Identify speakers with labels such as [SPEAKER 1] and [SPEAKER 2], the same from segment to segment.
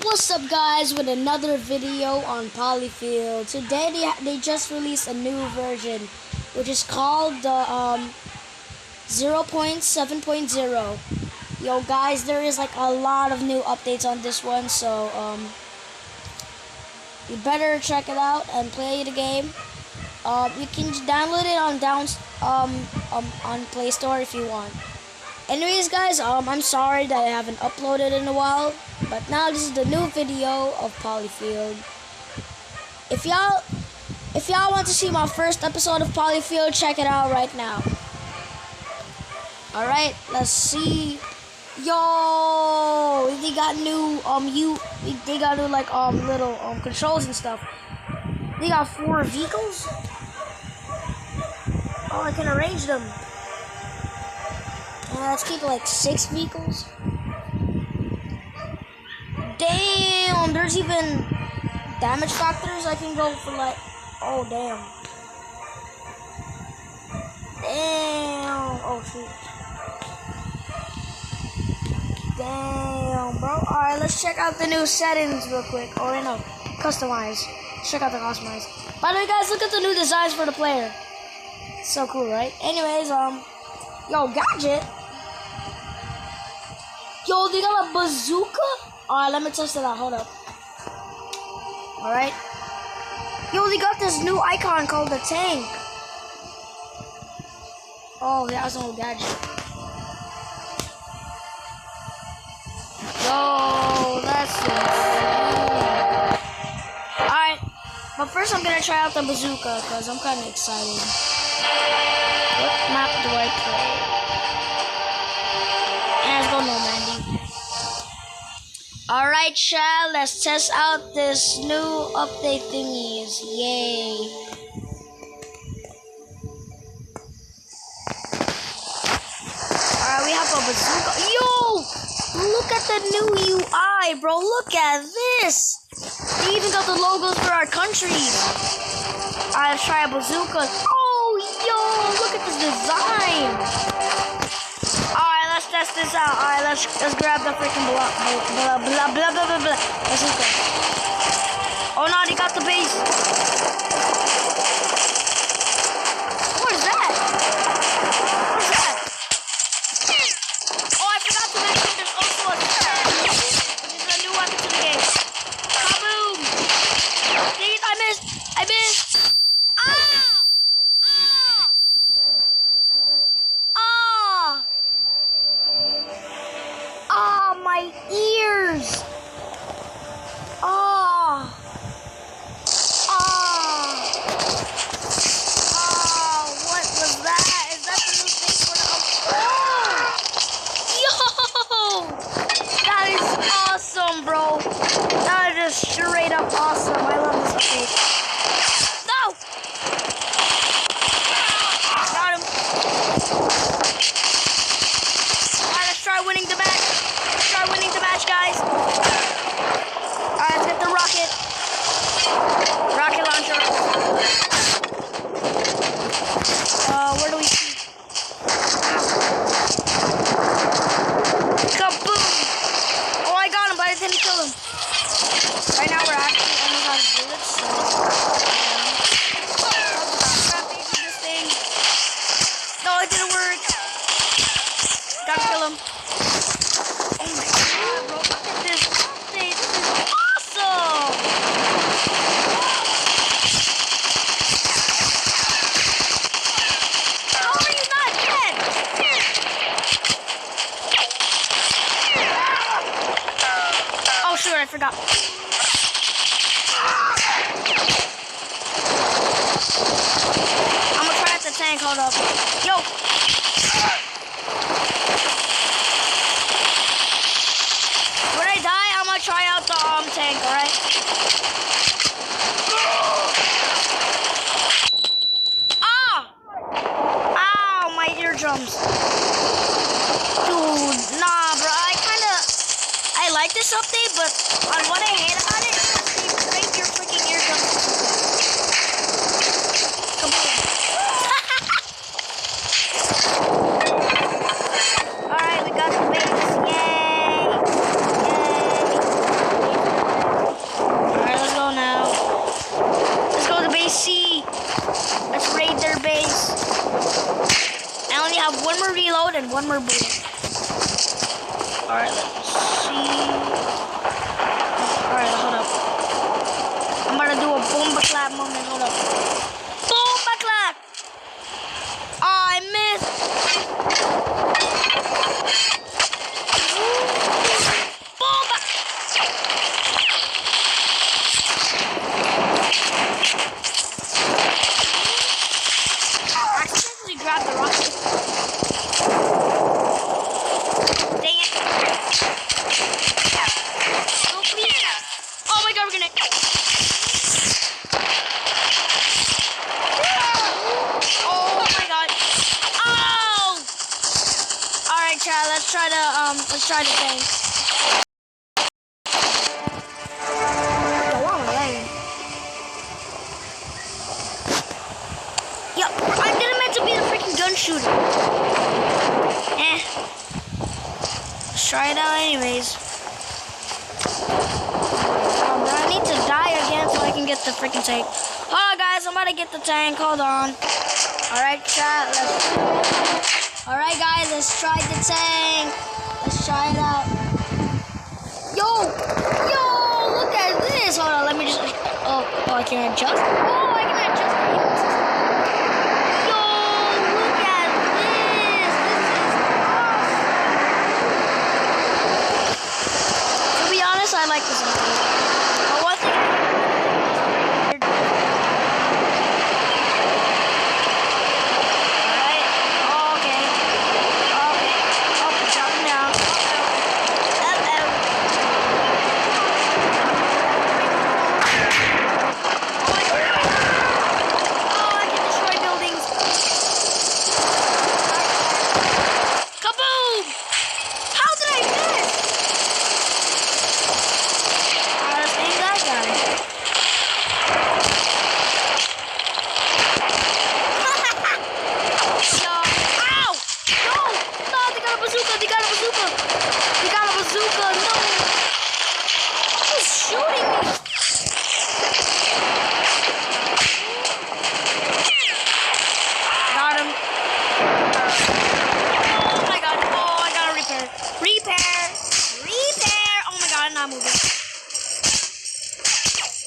[SPEAKER 1] What's up, guys, with another video on Polyfield. Today they just released a new version, which is called the 0.7.0. Yo guys, there is like a lot of new updates on this one, so you better check it out and play the game. You can download it on Play Store if you want. Anyways, guys, I'm sorry that I haven't uploaded in a while, but now this is the new video of Polyfield. If y'all want to see my first episode of Polyfield, check it out right now. Alright, let's see. Yo, they got new they got new like little controls and stuff. They got 4 vehicles. Oh, I can arrange them. Let's keep it like 6 vehicles. Damn, there's even damage factors. I can go for like, oh damn. Damn, oh shoot. Damn, bro. Alright, let's check out the new settings real quick. Oh, wait, no, customize. Check out the customize. By the way, guys, look at the new designs for the player. So cool, right? Anyways, yo, gadget. Yo, they got a bazooka? Alright, let me test it out. Hold up. Alright. Yo, they got this new icon called the tank. Oh, that's an old gadget. Yo, that's insane. Alright. But first, I'm gonna try out the bazooka because I'm kind of excited. What map do I play? Let's go Normandy. Alright, child, let's test out this new update thingies. Yay. Alright, we have a bazooka. Yo! Look at the new UI, bro. Look at this. They even got the logos for our countries. Alright, let's try a bazooka. Oh, yo, look at this design. Alright, let's test this out. Alright, let's grab the freaking blah. Bazooka. Oh no, they got the base. What is that? What is that? Oh, I forgot to mention there's also a star, which is a new weapon to the game. Kaboom! Please, I missed! My ears! What was that? Is that the new thing for the Yo! That is awesome, bro. That is just straight up awesome. I love this update. No! Got him. Alright, let's try winning the match. Winning the match, guys. Alright, let's get the rocket launcher. Where do we see? Kaboom! Oh, I got him, but I didn't kill him. Right now, we're actually almost out of bullets. This thing. No, it didn't work. Gotta kill him. Oh my god, bro, look at this update. This is awesome! How are you not dead? Oh, sure, I forgot. I'm gonna try out the tank, hold up. Yo! Try out the tank, alright? Ow, my eardrums. Dude, nah, bro. I like this update, but what I hate about it is that they break your freaking eardrums. Come on. Alright, we got the base. Yay! one more bullet. Alright, let's see. Alright, hold up. I'm gonna do a bomba clap moment. Hold up. Bomba clap! Oh, I missed. Bomba! I accidentally grabbed the rocket. Dang it. No, please. Oh my god, we're gonna... Oh my god. Oh! Alright, Chad, let's try the thing. Yo, I didn't meant to be the freaking gun shooter. Let's try it out anyways. But I need to die again so I can get the freaking tank. Hold on, guys, I'm about to get the tank. Hold on. Alright, chat, Alright, guys, let's try the tank. Let's try it out. Yo, look at this. Hold on, let me just... Oh, I can adjust? Oh, I can adjust the aim system. Yo, look at this. This is awesome. To be honest, I like this one. But one thing...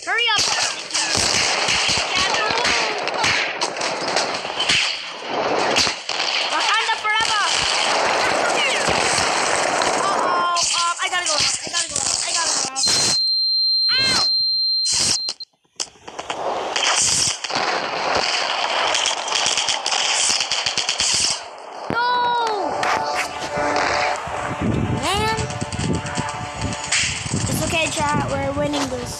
[SPEAKER 1] Hurry up! Wakanda forever! Uh-oh, I gotta go out. Ow! No! Man! It's okay, chat. We're winning this.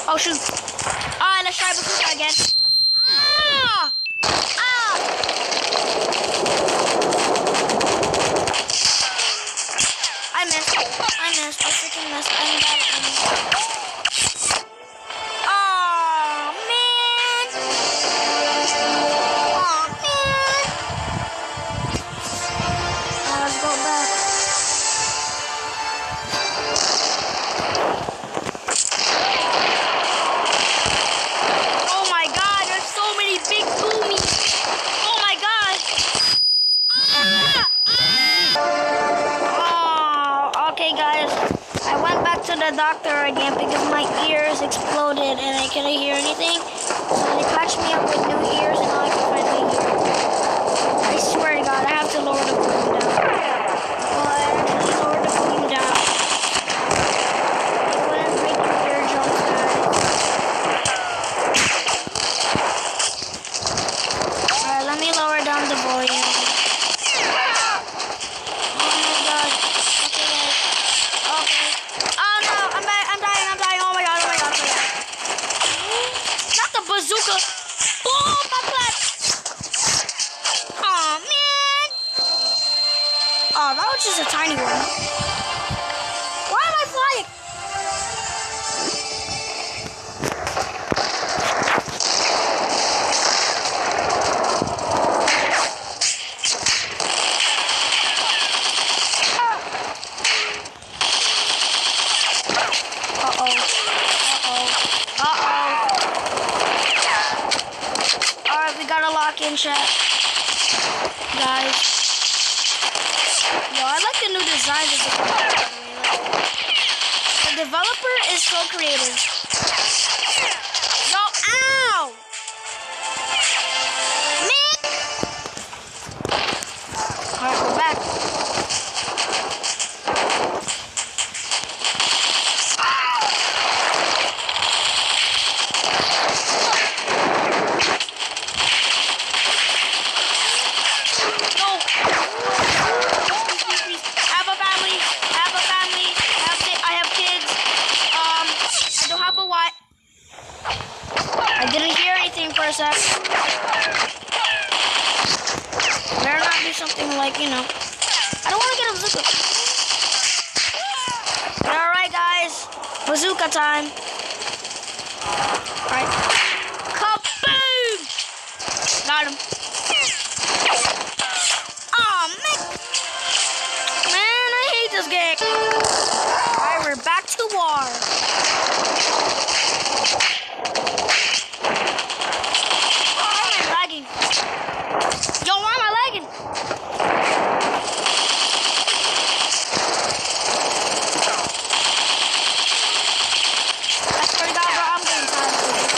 [SPEAKER 1] Oh shoot! Let's try bazooka again. I missed. I freaking missed. I'm bad at aiming. Oh man! Let's go back. The doctor again because my ears exploded and I couldn't hear anything. So they patched me up with new ears and now I can finally hear. I swear to God, I have to lower the volume down. But bazooka. Boom! My flat. Aw, man. Oh, that was just a tiny one. Why am I flying? Alright, we gotta lock in, chat. Guys. Yo, I like the new designs of the developer. The developer is so creative. Yo, ow! Man! Alright, we're back. I didn't hear anything for a sec. Better not do something like, you know. I don't want to get a bazooka. Alright, guys. Bazooka time. Alright. Kaboom! Got him. Aw, man. Man, I hate this game. Alright, we're back to war. Yo, why am I lagging? I swear to God, bro, I'm getting tired of this.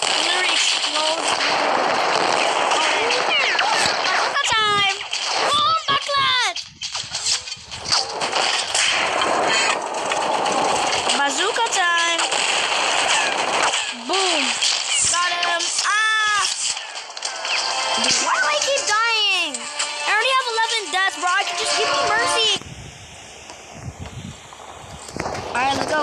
[SPEAKER 1] I'm literally exploding. Bazooka time! Boom, backlash! Bazooka time! Boom! Got him! Why do I keep dying? I already have 11 deaths, bro. I can just give me mercy. Alright, let's go.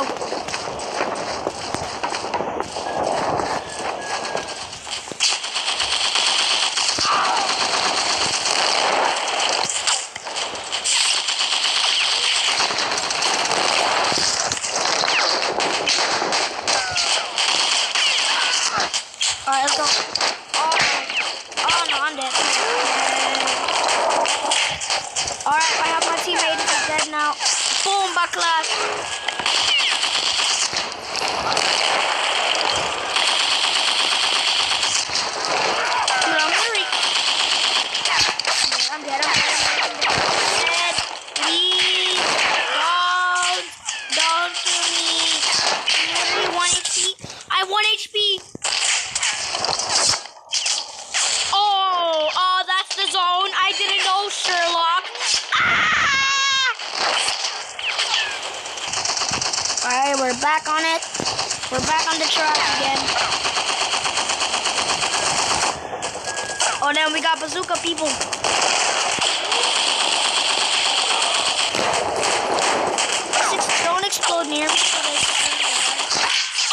[SPEAKER 1] Alright, let's go. Oh no, I'm dead. Alright, I have my teammate who's dead now. Boom, backlash. Dude, I'm hurry. I'm dead. Dead. Please. Don't kill me. I'm literally 1 HP. I have 1 HP. Oh, that's the zone. I didn't know, Sherlock. Alright, we're back on it. We're back on the track again. Oh, then we got bazooka people. Don't explode near me.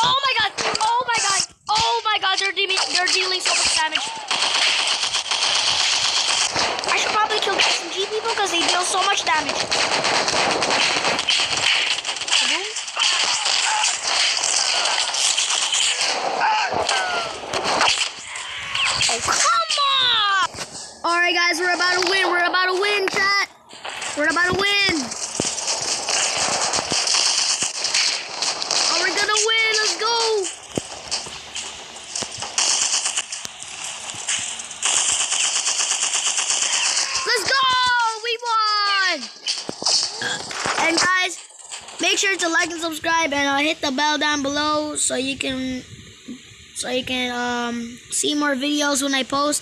[SPEAKER 1] Oh my god! Oh my god! Oh my god! They're dealing so much damage. I should probably kill the SMG people because they deal so much damage. Boom. Oh, come on! Alright, guys, we're about to win. We're about to win, chat. We're about to win. Oh, we're gonna win. Let's go. Let's go! We won! And guys, make sure to like and subscribe and hit the bell down below so you can see more videos when I post.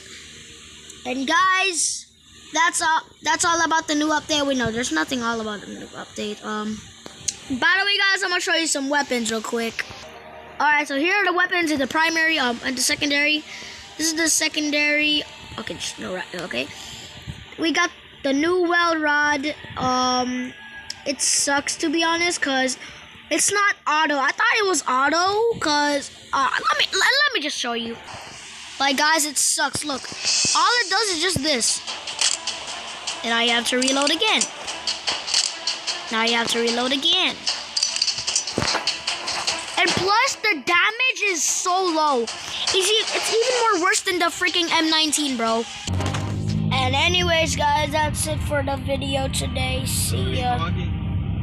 [SPEAKER 1] And guys, that's all about the new update. We know there's nothing all about the new update. By the way, guys, I'm gonna show you some weapons real quick. Alright, so here are the weapons in the primary and the secondary. This is the secondary. Okay, just no right. Okay, we got the new weld rod. It sucks to be honest, cause It's not auto. I thought it was auto, cause let me just show you. Like guys, it sucks. Look, all it does is just this. And now you have to reload again. Now you have to reload again. And plus, the damage is so low. It's even more worse than the freaking M19, bro. And anyways, guys, that's it for the video today. See ya.